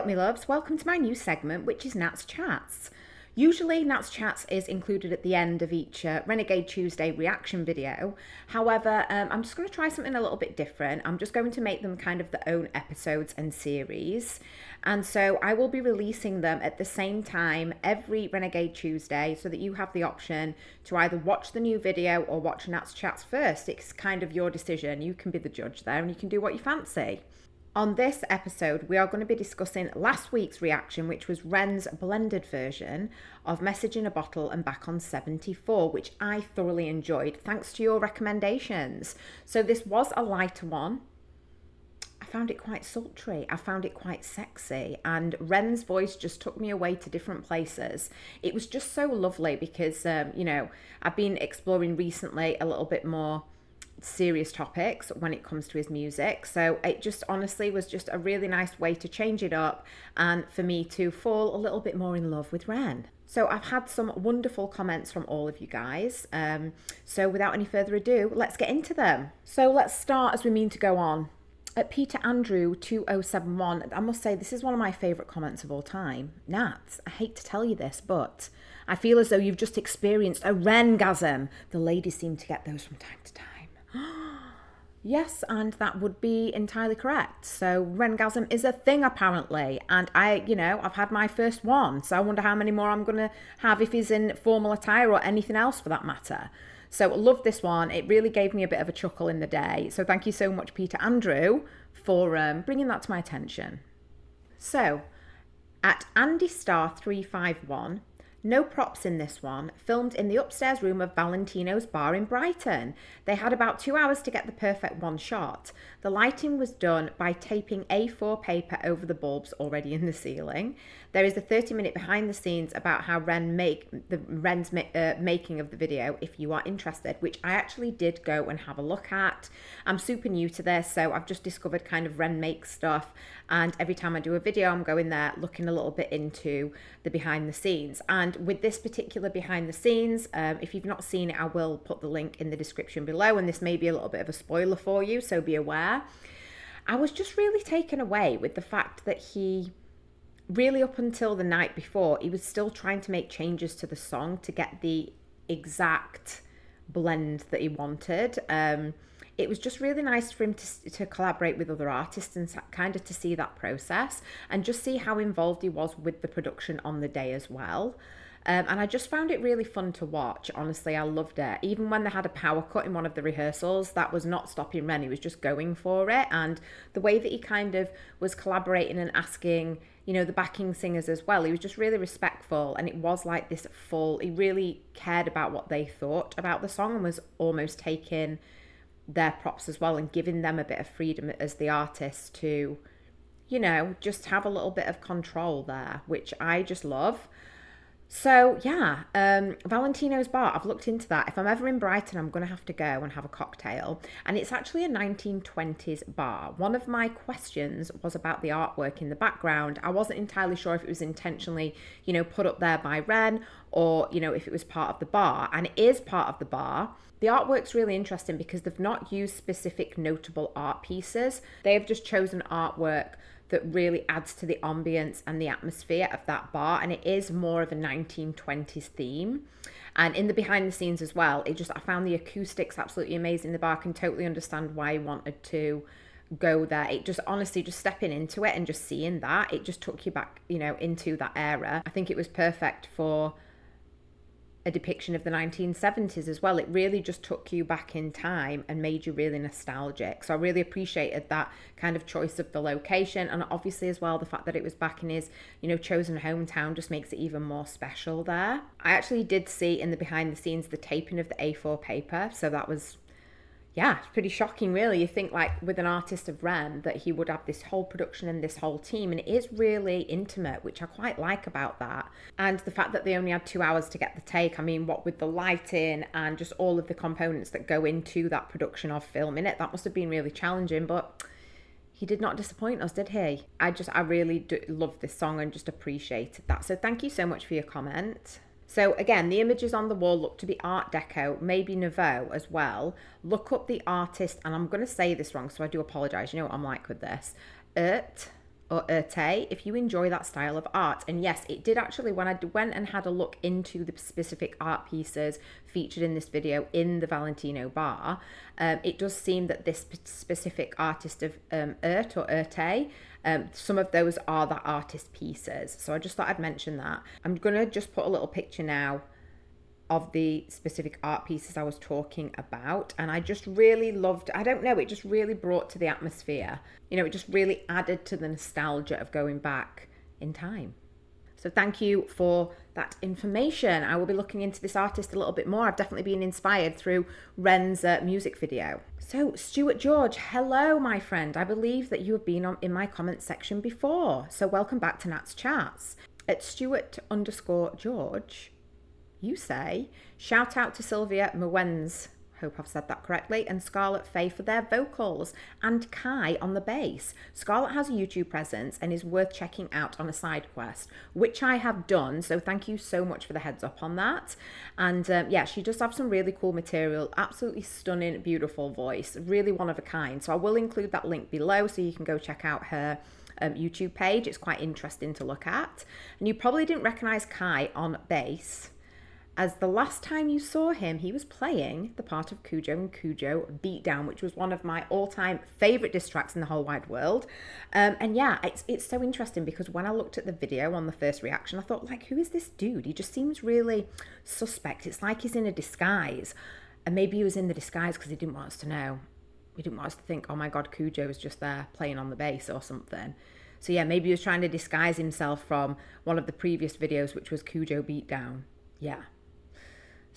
up, me loves. Welcome to my new segment, which is Nat's Chats. Usually, Nat's Chats is included at the end of each Renegade Tuesday reaction video. However, I'm just going to try something a little bit different. I'm just going to make them kind of their own episodes and series. And so I will be releasing them at the same time every Renegade Tuesday so that you have the option to either watch the new video or watch Nat's Chats first. It's kind of your decision. You can be the judge there and you can do what you fancy. On this episode, we are going to be discussing last week's reaction, which was Ren's blended version of Message in a Bottle and Back on 74, which I thoroughly enjoyed, thanks to your recommendations. So this was a lighter one. I found it quite sultry. I found it quite sexy. And Ren's voice just took me away to different places. It was just so lovely because, I've been exploring recently a little bit more serious topics when it comes to his music, so it just honestly was just a really nice way to change it up and for me to fall a little bit more in love with Ren. So I've had some wonderful comments from all of you guys, so without any further ado, let's get into them. So let's start as we mean to go on. At Peter Andrew 2071, I must say this is one of my favourite comments of all time. Nat, I hate to tell you this, but I feel as though you've just experienced a Rengasm. The ladies seem to get those from time to time. Yes, and that would be entirely correct. So Rengasm is a thing apparently, and I've had my first one, so I wonder how many more I'm going to have if he's in formal attire or anything else for that matter. So I love this one. It really gave me a bit of a chuckle in the day. So thank you so much, Peter Andrew, for bringing that to my attention. So at Andy Star 351. No props in this one, filmed in the upstairs room of Valentino's bar in Brighton. They had about 2 hours to get the perfect one shot. The lighting was done by taping A4 paper over the bulbs already in the ceiling. There is a 30-minute behind the scenes about how Ren's making of the video, if you are interested, which I actually did go and have a look at. I'm super new to this, so I've just discovered kind of Ren makes stuff, and every time I do a video, I'm going there looking a little bit into the behind the scenes. And with this particular behind the scenes, if you've not seen it, I will put the link in the description below, and this may be a little bit of a spoiler for you, so be aware. I was just really taken away with the fact that he really, up until the night before, he was still trying to make changes to the song to get the exact blend that he wanted. It was just really nice for him to collaborate with other artists and kind of to see that process and just see how involved he was with the production on the day as well. And I just found it really fun to watch. Honestly, I loved it. Even when they had a power cut in one of the rehearsals, that was not stopping Ren. He was just going for it. And the way that he kind of was collaborating and asking, the backing singers as well, he was just really respectful. And it was like this he really cared about what they thought about the song and was almost taking their props as well and giving them a bit of freedom as the artist to, just have a little bit of control there, which I just love. So yeah, Valentino's bar, I've looked into that. If I'm ever in Brighton, I'm going to have to go and have a cocktail. And it's actually a 1920s bar. One of my questions was about the artwork in the background. I wasn't entirely sure if it was intentionally, put up there by Ren or, if it was part of the bar. And it is part of the bar. The artwork's really interesting because they've not used specific notable art pieces. They have just chosen artwork that really adds to the ambience and the atmosphere of that bar, and it is more of a 1920s theme. And in the behind the scenes as well, I found the acoustics absolutely amazing in the bar. I can totally understand why he wanted to go there. It just honestly, just stepping into it and just seeing that, it just took you back, into that era. I think it was perfect for a depiction of the 1970s as well. It really just took you back in time and made you really nostalgic. So I really appreciated that kind of choice of the location, and obviously as well the fact that it was back in his chosen hometown just makes it even more special there. I actually did see in the behind the scenes the taping of the A4 paper, so that was it's pretty shocking really. You think like with an artist of Ren that he would have this whole production and this whole team, and it is really intimate, which I quite like about that. And the fact that they only had 2 hours to get the take, I mean, what with the lighting and just all of the components that go into that production of filming it, that must have been really challenging, but he did not disappoint us, did he? I really do love this song and just appreciated that. So thank you so much for your comment. So again, the images on the wall look to be Art Deco, maybe Nouveau as well. Look up the artist, and I'm going to say this wrong, so I do apologise. You know what I'm like with this. or Erte if you enjoy that style of art. And yes, it did actually, when I went and had a look into the specific art pieces featured in this video in the Valentino bar, it does seem that this specific artist of Erte, some of those are that artist pieces. So I just thought I'd mention that. I'm going to just put a little picture now of the specific art pieces I was talking about, and I just really loved, I don't know, it just really brought to the atmosphere, you know, it just really added to the nostalgia of going back in time. So thank you for that information. I will be looking into this artist a little bit more. I've definitely been inspired through Ren's music video. So Stuart George, hello my friend. I believe that you have been in my comment section before, so welcome back to Nat's Chats. At Stuart_George, you say, shout out to Sylvia Mwens, hope I've said that correctly, and Scarlett Faye for their vocals, and Kai on the bass. Scarlett has a YouTube presence and is worth checking out on a side quest, which I have done, so thank you so much for the heads up on that. And yeah, she does have some really cool material, absolutely stunning, beautiful voice, really one of a kind. So I will include that link below so you can go check out her YouTube page. It's quite interesting to look at. And you probably didn't recognize Kai on bass, as the last time you saw him, he was playing the part of Cujo in Cujo Beatdown, which was one of my all-time favourite diss tracks in the whole wide world. And yeah, it's so interesting because when I looked at the video on the first reaction, I thought, like, who is this dude? He just seems really suspect. It's like he's in a disguise. And maybe he was in the disguise because he didn't want us to know. He didn't want us to think, oh my God, Cujo was just there playing on the bass or something. So yeah, maybe he was trying to disguise himself from one of the previous videos, which was Cujo Beatdown. Yeah.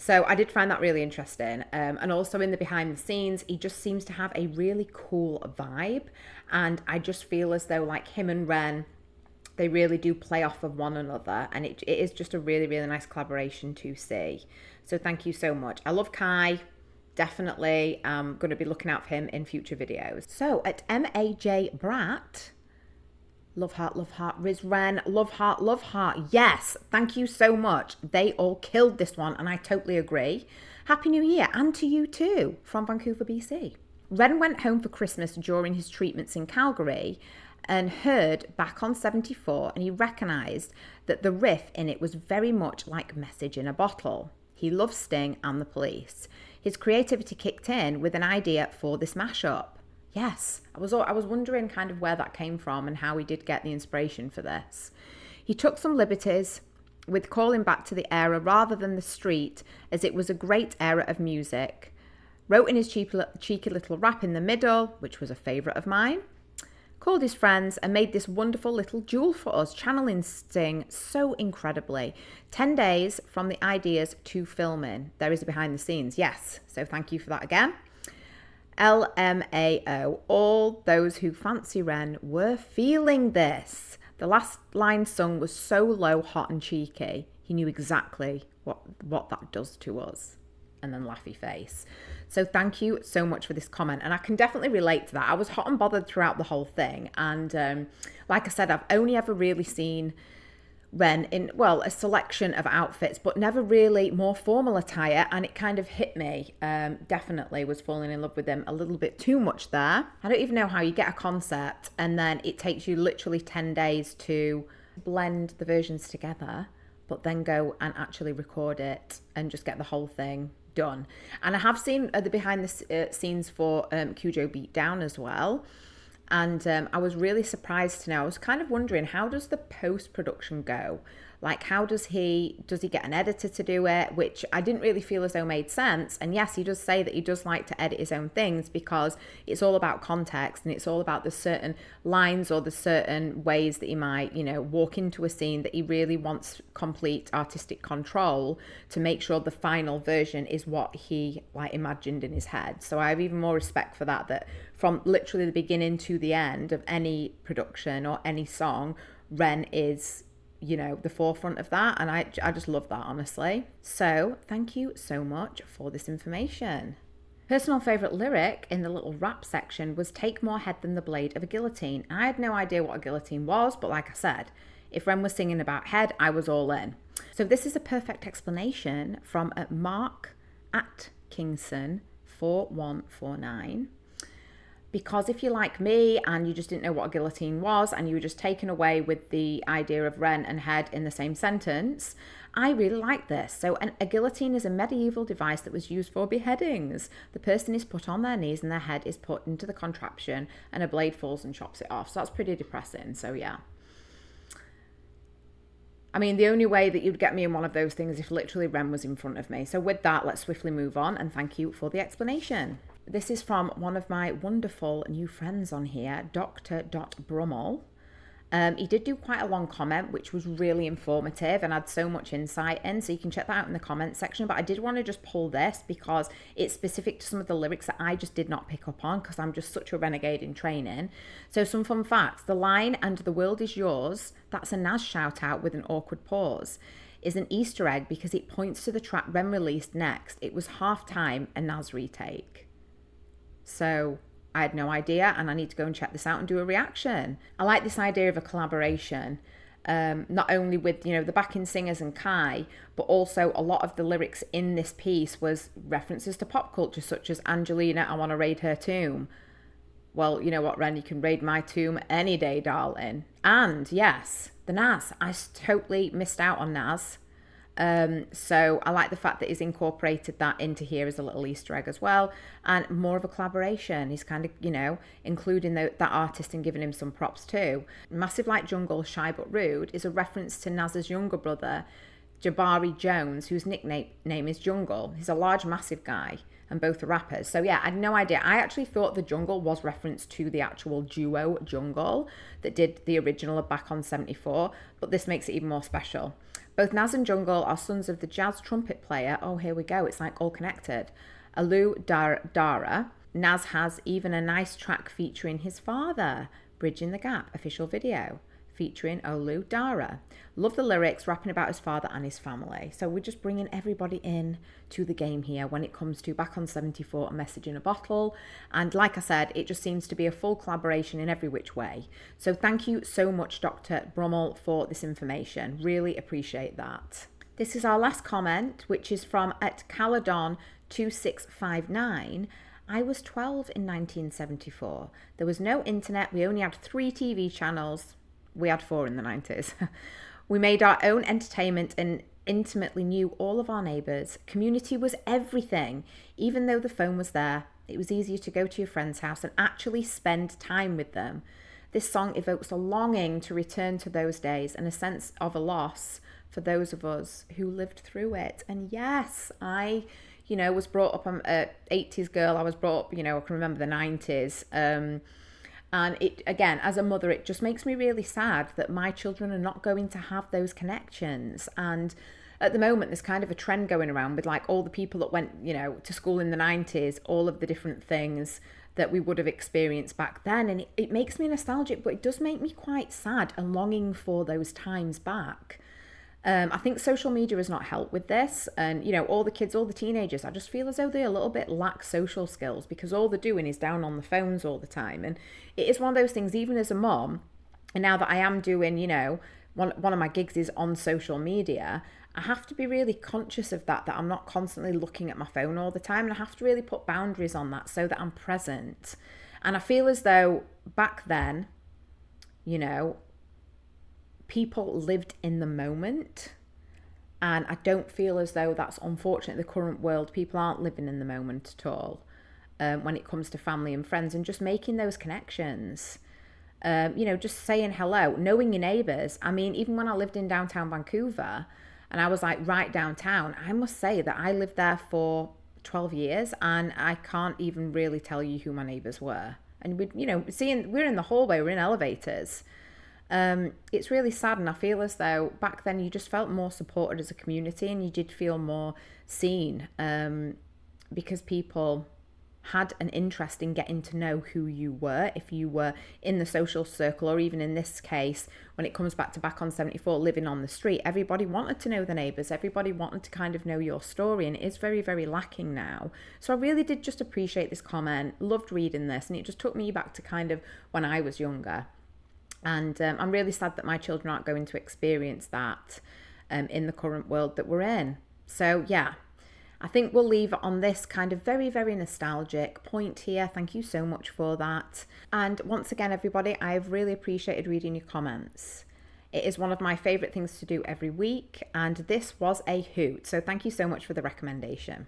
So I did find that really interesting. And also in the behind the scenes, he just seems to have a really cool vibe. And I just feel as though like him and Ren, they really do play off of one another. And it is just a really, really nice collaboration to see. So thank you so much. I love Kai. Definitely going to be looking out for him in future videos. So at MAJ Brat, love heart, Riz Ren, love heart. Yes, thank you so much. They all killed this one, and I totally agree. Happy New Year, and to you too, from Vancouver, BC. Ren went home for Christmas during his treatments in Calgary and heard Back on 74, and he recognised that the riff in it was very much like Message in a Bottle. He loves Sting and the Police. His creativity kicked in with an idea for this mashup. Yes, I was wondering kind of where that came from and how he did get the inspiration for this. He took some liberties with calling back to the era rather than the street, as it was a great era of music. Wrote in his cheeky little rap in the middle, which was a favourite of mine. Called his friends and made this wonderful little jewel for us, channeling Sting so incredibly. 10 days from the ideas to filming. There is a behind the scenes, yes. So thank you for that again. LMAO, all those who fancy Ren were feeling this. The last line sung was so low, hot and cheeky. He knew exactly what that does to us. And then laughy face. So thank you so much for this comment. And I can definitely relate to that. I was hot and bothered throughout the whole thing. And like I said, I've only ever really seen Ren in, well, a selection of outfits, but never really more formal attire, and it kind of hit me. Definitely was falling in love with him a little bit too much there. I don't even know how you get a concept and then it takes you literally 10 days to blend the versions together, but then go and actually record it and just get the whole thing done. And I have seen the behind the scenes for Cujo Beatdown as well. And I was really surprised to know. I was kind of wondering, how does the post-production go? Like, how does he get an editor to do it? Which I didn't really feel as though made sense. And yes, he does say that he does like to edit his own things because it's all about context and it's all about the certain lines or the certain ways that he might, you know, walk into a scene that he really wants complete artistic control to make sure the final version is what he like imagined in his head. So I have even more respect for that from literally the beginning to the end of any production or any song, Ren is, you know, the forefront of that. And I just love that, honestly. So thank you so much for this information. Personal favourite lyric in the little rap section was "Take more head than the blade of a guillotine." I had no idea what a guillotine was, but like I said, if Ren was singing about head, I was all in. So this is a perfect explanation from Mark Atkinson 4149. Because if you're like me and you just didn't know what a guillotine was and you were just taken away with the idea of Ren and head in the same sentence, I really like this. So a guillotine is a medieval device that was used for beheadings. The person is put on their knees and their head is put into the contraption and a blade falls and chops it off. So that's pretty depressing. So yeah. I mean, the only way that you'd get me in one of those things is if literally Ren was in front of me. So with that, let's swiftly move on and thank you for the explanation. This is from one of my wonderful new friends on here, Dr. Brummel. He did do quite a long comment, which was really informative and had so much insight in, so you can check that out in the comments section. But I did want to just pull this because it's specific to some of the lyrics that I just did not pick up on because I'm just such a renegade in training. So some fun facts. The line, "and the world is yours," that's a Nas shout out with an awkward pause, is an Easter egg because it points to the track Ren released next. It was Halftime, a Nas retake. So I had no idea and I need to go and check this out and do a reaction. I like this idea of a collaboration, not only with, the backing singers and Kai, but also a lot of the lyrics in this piece was references to pop culture, such as Angelina, I want to raid her tomb. Well, you know what, Ren, you can raid my tomb any day, darling. And yes, the Nas. I totally missed out on Nas. So I like the fact that he's incorporated that into here as a little Easter egg as well, and more of a collaboration. He's kind of, including that artist and giving him some props too. Massive Like Jungle, Shy But Rude is a reference to Nas's younger brother, Jabari Jones, whose nickname is Jungle. He's a large, massive guy, and both are rappers. So yeah, I had no idea. I actually thought the Jungle was reference to the actual duo Jungle that did the original of Back on 74, but this makes it even more special. Both Nas and Jungle are sons of the jazz trumpet player, oh here we go, it's like all connected, Alu Dara. Nas has even a nice track featuring his father, Bridging the Gap, official video, featuring Olu Dara. Love the lyrics, rapping about his father and his family. So we're just bringing everybody in to the game here when it comes to Back on 74, A Message in a Bottle. And like I said, it just seems to be a full collaboration in every which way. So thank you so much, Dr. Brummel, for this information. Really appreciate that. This is our last comment, which is from @Caladon2659. I was 12 in 1974. There was no internet. We only had 3 TV channels. We had 4 in the 90s. We made our own entertainment and intimately knew all of our neighbours. Community was everything. Even though the phone was there, it was easier to go to your friend's house and actually spend time with them. This song evokes a longing to return to those days and a sense of a loss for those of us who lived through it. And yes, I was brought up, I'm an 80s girl. I was brought up, I can remember the 90s. And it, again, as a mother, it just makes me really sad that my children are not going to have those connections. And at the moment, there's kind of a trend going around with like all the people that went, to school in the 90s, all of the different things that we would have experienced back then. And it makes me nostalgic, but it does make me quite sad and longing for those times back. I think social media has not helped with this. And, all the kids, all the teenagers, I just feel as though they a little bit lack social skills because all they're doing is down on the phones all the time. And it is one of those things, even as a mom, and now that I am doing, one of my gigs is on social media, I have to be really conscious of that I'm not constantly looking at my phone all the time. And I have to really put boundaries on that so that I'm present. And I feel as though back then, people lived in the moment, and I don't feel as though that's unfortunate. The current world, people aren't living in the moment at all when it comes to family and friends and just making those connections. Just saying hello, knowing your neighbours. I mean, even when I lived in downtown Vancouver and I was like right downtown, I must say that I lived there for 12 years and I can't even really tell you who my neighbours were. And we're in the hallway, we're in elevators. It's really sad, and I feel as though back then you just felt more supported as a community and you did feel more seen because people had an interest in getting to know who you were, if you were in the social circle, or even in this case, when it comes back to Back on 74, living on the street, everybody wanted to know the neighbours, everybody wanted to kind of know your story, and it is very, very lacking now. So I really did just appreciate this comment, loved reading this, and it just took me back to kind of when I was younger. And I'm really sad that my children aren't going to experience that in the current world that we're in. So yeah, I think we'll leave it on this kind of very, very nostalgic point here. Thank you so much for that. And once again, everybody, I've really appreciated reading your comments. It is one of my favourite things to do every week, and this was a hoot. So thank you so much for the recommendation.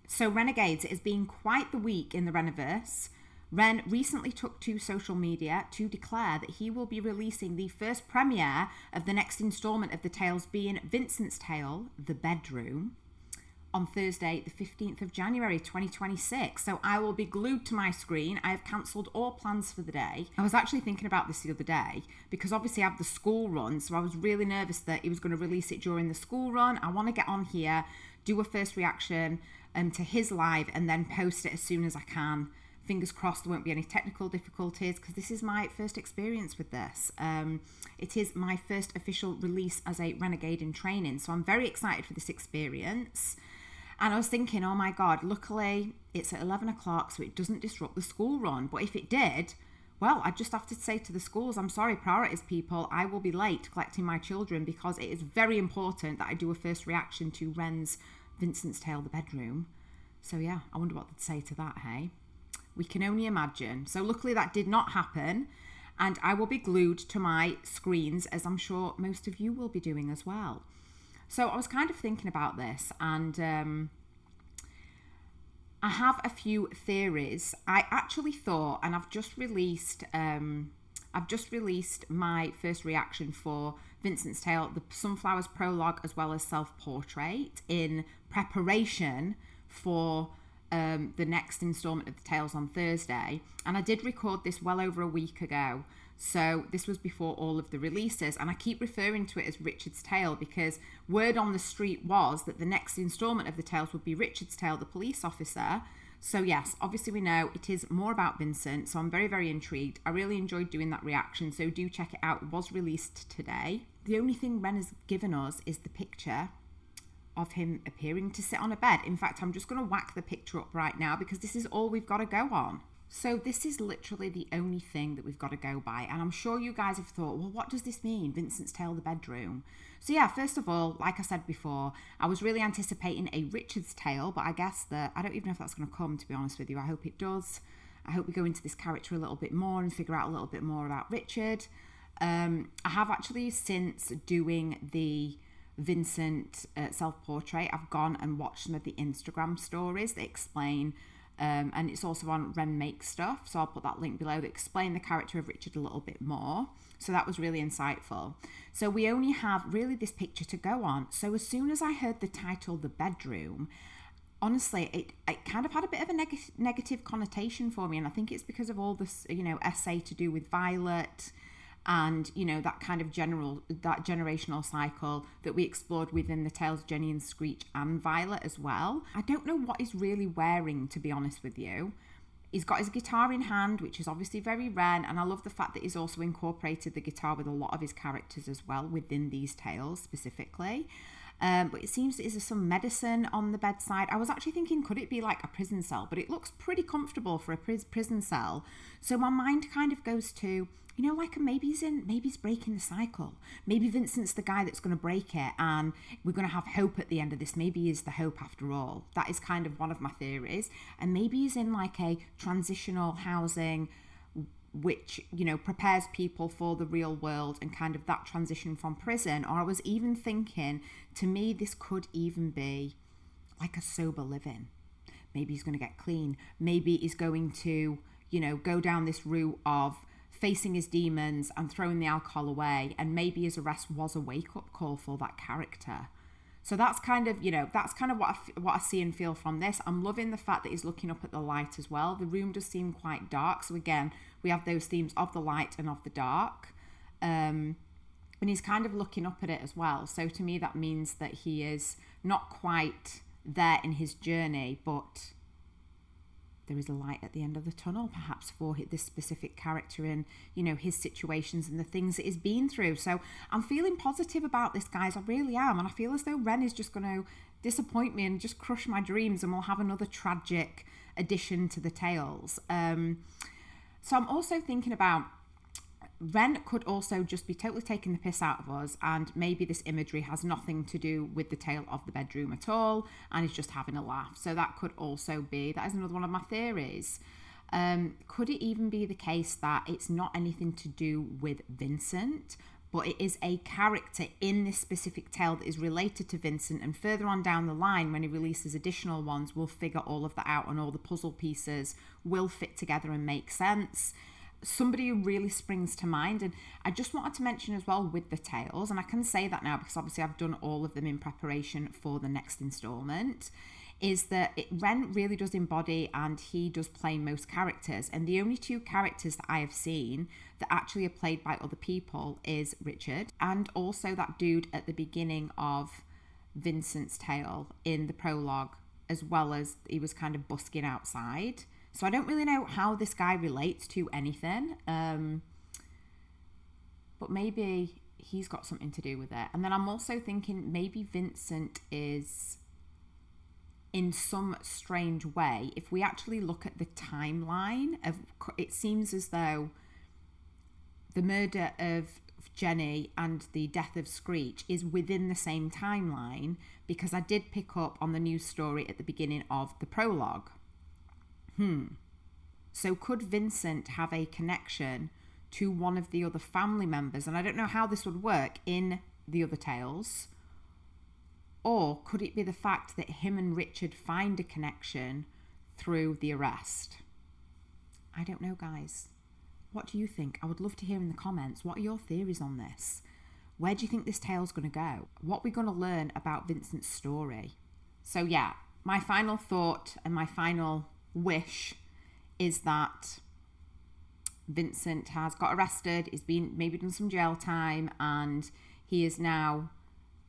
So Renegades, it has been quite the week in the Reniverse. Ren recently took to social media to declare that he will be releasing the first premiere of the next instalment of the tales, being Vincent's tale, The Bedroom, on Thursday, the 15th of January 2026. So I will be glued to my screen. I have cancelled all plans for the day. I was actually thinking about this the other day because obviously I have the school run, so I was really nervous that he was going to release it during the school run. I want to get on here, do a first reaction to his live, and then post it as soon as I can. Fingers crossed there won't be any technical difficulties, because this is my first experience with this. It is my first official release as a renegade in training, so I'm very excited for this experience. And I was thinking, oh my God, luckily it's at 11 o'clock, so it doesn't disrupt the school run. But if it did, well, I'd just have to say to the schools, I'm sorry, priorities people, I will be late collecting my children, because it is very important that I do a first reaction to Ren's Vincent's tale, The Bedroom. So yeah, I wonder what they'd say to that, hey? We can only imagine. So luckily that did not happen, and I will be glued to my screens, as I'm sure most of you will be doing as well. So I was kind of thinking about this, and I have a few theories. I actually thought, and I've just released my first reaction for Vincent's tale, the Sunflowers prologue, as well as self-portrait, in preparation for the next instalment of the tales on Thursday. And I did record this well over a week ago, so this was before all of the releases, and I keep referring to it as Richard's Tale because word on the street was that the next instalment of the tales would be Richard's Tale, the police officer. So yes, obviously we know it is more about Vincent, so I'm very, very intrigued. I really enjoyed doing that reaction, so do check it out. It was released today. The only thing Ren has given us is the picture of him appearing to sit on a bed. In fact, I'm just going to whack the picture up right now because this is all we've got to go on. So this is literally the only thing that we've got to go by. And I'm sure you guys have thought, well, what does this mean? Vincent's tale, The Bedroom. So yeah, first of all, like I said before, I was really anticipating a Richard's tale, but I guess that I don't even know if that's going to come, to be honest with you. I hope it does. I hope we go into this character a little bit more and figure out a little bit more about Richard. I have actually, since doing the Vincent self-portrait, I've gone and watched some of the Instagram stories that explain, and it's also on Ren Make Stuff, so I'll put that link below, that explain the character of Richard a little bit more. So that was really insightful. So we only have really this picture to go on. So as soon as I heard the title, The Bedroom, honestly, it kind of had a bit of a negative connotation for me, and I think it's because of all this, essay to do with Violet, and that kind of generational cycle that we explored within the tales of Jenny and Screech and Violet as well. I don't know what he's really wearing, to be honest with you. He's got his guitar in hand, which is obviously very Ren, and I love the fact that he's also incorporated the guitar with a lot of his characters as well within these tales specifically. But it seems there's some medicine on the bedside. I was actually thinking, could it be like a prison cell? But it looks pretty comfortable for a prison cell. So my mind kind of goes to, maybe he's breaking the cycle. Maybe Vincent's the guy that's going to break it, and we're going to have hope at the end of this. Maybe he's the hope after all. That is kind of one of my theories. And maybe he's in like a transitional housing, which, prepares people for the real world and kind of that transition from prison. Or I was even thinking, to me, this could even be like a sober living. Maybe he's going to get clean. Maybe he's going to, go down this route of facing his demons and throwing the alcohol away. And maybe his arrest was a wake-up call for that character. So that's kind of, what I see and feel from this. I'm loving the fact that he's looking up at the light as well. The room does seem quite dark. So again, we have those themes of the light and of the dark. And he's kind of looking up at it as well. So to me, that means that he is not quite there in his journey, but there is a light at the end of the tunnel, perhaps for this specific character in, his situations and the things that he's been through. So I'm feeling positive about this, guys. I really am. And I feel as though Ren is just going to disappoint me and just crush my dreams, and we'll have another tragic addition to the tales. So I'm also thinking about Ren could also just be totally taking the piss out of us, and maybe this imagery has nothing to do with the tale of the bedroom at all, and is just having a laugh. So that could also be, that is another one of my theories. Could it even be the case that it's not anything to do with Vincent, but it is a character in this specific tale that is related to Vincent, and further on down the line when he releases additional ones, we'll figure all of that out and all the puzzle pieces will fit together and make sense. Somebody who really springs to mind, and I just wanted to mention as well with the tales, and I can say that now because obviously I've done all of them in preparation for the next installment, is that Ren really does embody and he does play most characters, and the only two characters that I have seen that actually are played by other people is Richard and also that dude at the beginning of Vincent's tale in the prologue, as well as he was kind of busking outside. So I don't really know how this guy relates to anything, but maybe he's got something to do with it. And then I'm also thinking maybe Vincent is, in some strange way, if we actually look at the timeline of, it seems as though the murder of Jenny and the death of Screech is within the same timeline, because I did pick up on the news story at the beginning of the prologue. So could Vincent have a connection to one of the other family members? And I don't know how this would work in the other tales. Or could it be the fact that him and Richard find a connection through the arrest? I don't know, guys. What do you think? I would love to hear in the comments. What are your theories on this? Where do you think this tale's going to go? What are we going to learn about Vincent's story? So yeah, my final thought and my final wish is that Vincent has got arrested, he's been maybe done some jail time, and he is now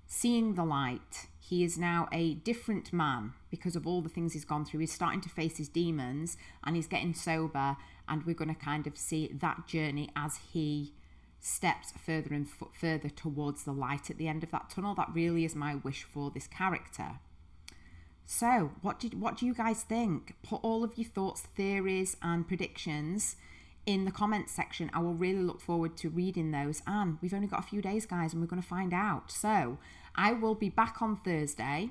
seeing the light. He is now a different man because of all the things he's gone through. He's starting to face his demons and he's getting sober, and we're going to kind of see that journey as he steps further and further towards the light at the end of that tunnel. That really is my wish for this character. So what do you guys think? Put all of your thoughts, theories and predictions in the comments section. I will really look forward to reading those, and we've only got a few days, guys, and we're going to find out. So I will be back on Thursday.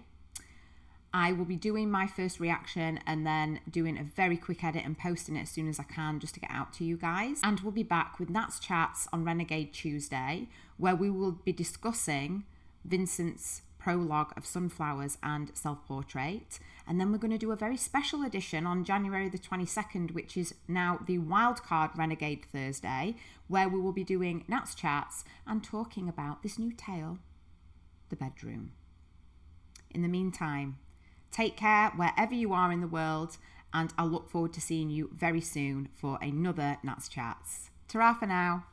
I will be doing my first reaction and then doing a very quick edit and posting it as soon as I can, just to get out to you guys. And we'll be back with Nat's Chats on Renegade Tuesday, where we will be discussing Vincent's prologue of Sunflowers and Self-Portrait. And then we're going to do a very special edition on January the 22nd, which is now the Wildcard Renegade Thursday, where we will be doing Nat's Chats and talking about this new tale, The Bedroom. In the meantime, take care wherever you are in the world, and I'll look forward to seeing you very soon for another Nat's Chats. Ta-ra for now.